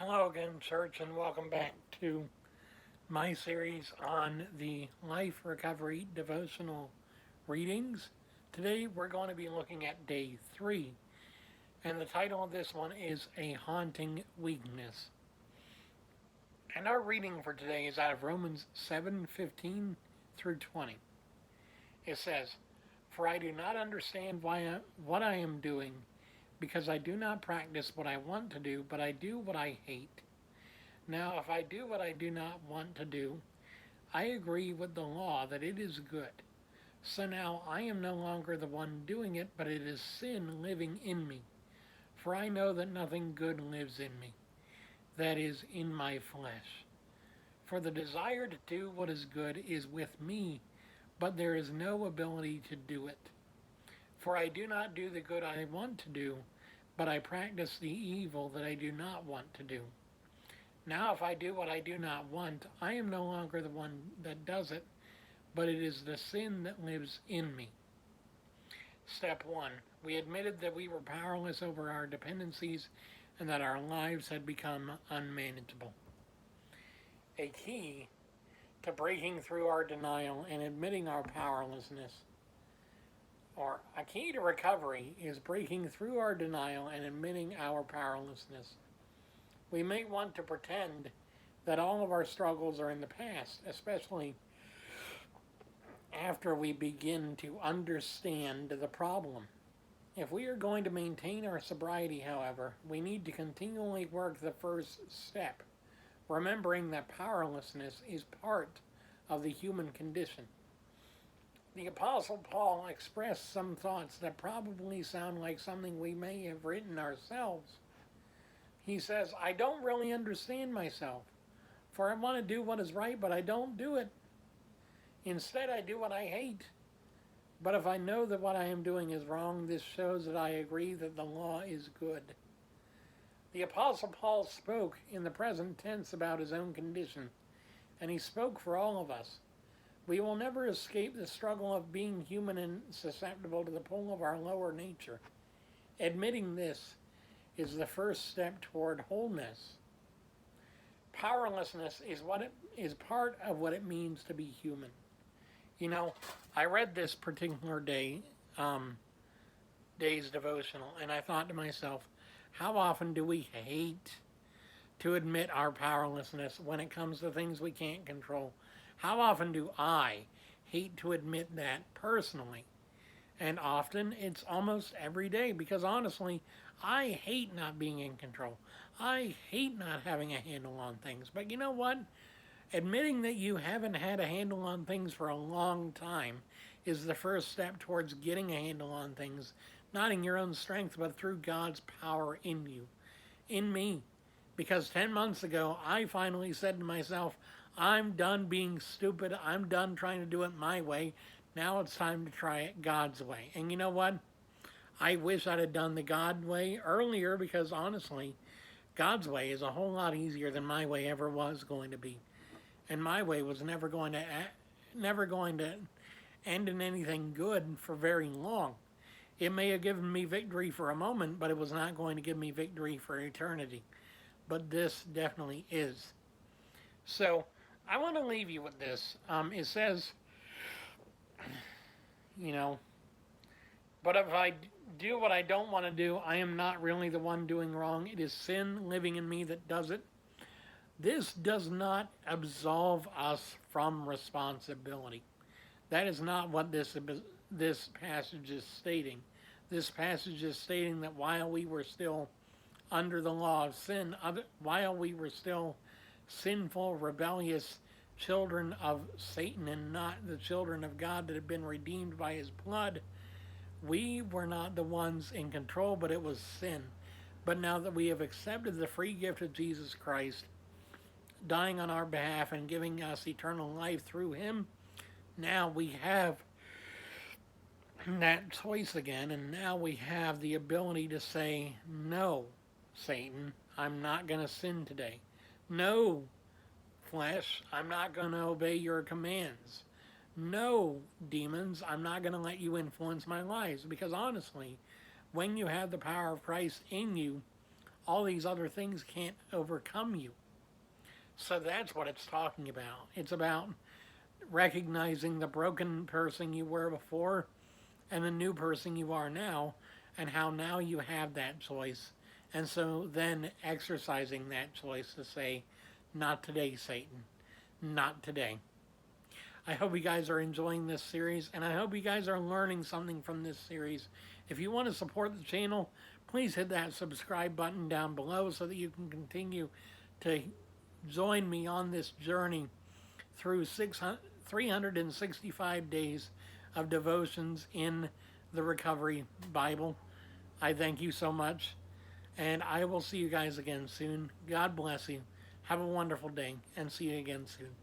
Hello again, church, and welcome back to my series on the Life Recovery Devotional readings. Today we're going to be looking at day 3, and the title of this one is A Haunting Weakness. And our reading for today is out of Romans 7:15 through 20. It says, "For I do not understand what I am doing, because I do not practice what I want to do, but I do what I hate. Now, if I do what I do not want to do, I agree with the law that it is good. So now I am no longer the one doing it, but it is sin living in me. For I know that nothing good lives in me, that is, in my flesh. For the desire to do what is good is with me, but there is no ability to do it. For I do not do the good I want to do, but I practice the evil that I do not want to do. Now, if I do what I do not want, I am no longer the one that does it, but it is the sin that lives in me." Step 1. We admitted that we were powerless over our dependencies and that our lives had become unmanageable. A key to breaking through our denial and admitting our powerlessness, or a key to recovery, is breaking through our denial and admitting our powerlessness. We may want to pretend that all of our struggles are in the past, especially after we begin to understand the problem. If we are going to maintain our sobriety, however, we need to continually work the first step, remembering that powerlessness is part of the human condition. The Apostle Paul expressed some thoughts that probably sound like something we may have written ourselves. He says, "I don't really understand myself, for I want to do what is right, but I don't do it. Instead, I do what I hate. But if I know that what I am doing is wrong, this shows that I agree that the law is good." The Apostle Paul spoke in the present tense about his own condition, and he spoke for all of us. We will never escape the struggle of being human and susceptible to the pull of our lower nature. Admitting this is the first step toward wholeness. Powerlessness is part of what it means to be human. You know, I read this particular day's devotional, and I thought to myself, how often do we hate to admit our powerlessness when it comes to things we can't control? How often do I hate to admit that personally? And often it's almost every day, because honestly, I hate not being in control. I hate not having a handle on things. But you know what? Admitting that you haven't had a handle on things for a long time is the first step towards getting a handle on things, not in your own strength, but through God's power in you, in me. Because 10 months ago, I finally said to myself, I'm done being stupid. I'm done trying to do it my way. Now it's time to try it God's way. And you know what? I wish I'd have done the God way earlier, because honestly, God's way is a whole lot easier than my way ever was going to be. And my way was never going to end in anything good for very long. It may have given me victory for a moment, but it was not going to give me victory for eternity. But this definitely is. So I want to leave you with this. It says, but if I do what I don't want to do, I am not really the one doing wrong. It is sin living in me that does it. This does not absolve us from responsibility. That is not what this passage is stating. This passage is stating that while we were still under the law of sin, while we were still sinful, rebellious children of Satan and not the children of God that had been redeemed by his blood, we were not the ones in control, but it was sin. But now that we have accepted the free gift of Jesus Christ, dying on our behalf and giving us eternal life through him, now we have that choice again, and now we have the ability to say, no, Satan, I'm not going to sin today. No, flesh, I'm not going to obey your commands. No, demons, I'm not going to let you influence my lives. Because honestly, when you have the power of Christ in you, all these other things can't overcome you. So that's what it's talking about. It's about recognizing the broken person you were before and the new person you are now, and how now you have that choice. And so then exercising that choice to say, not today, Satan. Not today. I hope you guys are enjoying this series, and I hope you guys are learning something from this series. If you want to support the channel, please hit that subscribe button down below so that you can continue to join me on this journey through 365 days of devotions in the Recovery Bible. I thank you so much, and I will see you guys again soon. God bless you. Have a wonderful day, and see you again soon.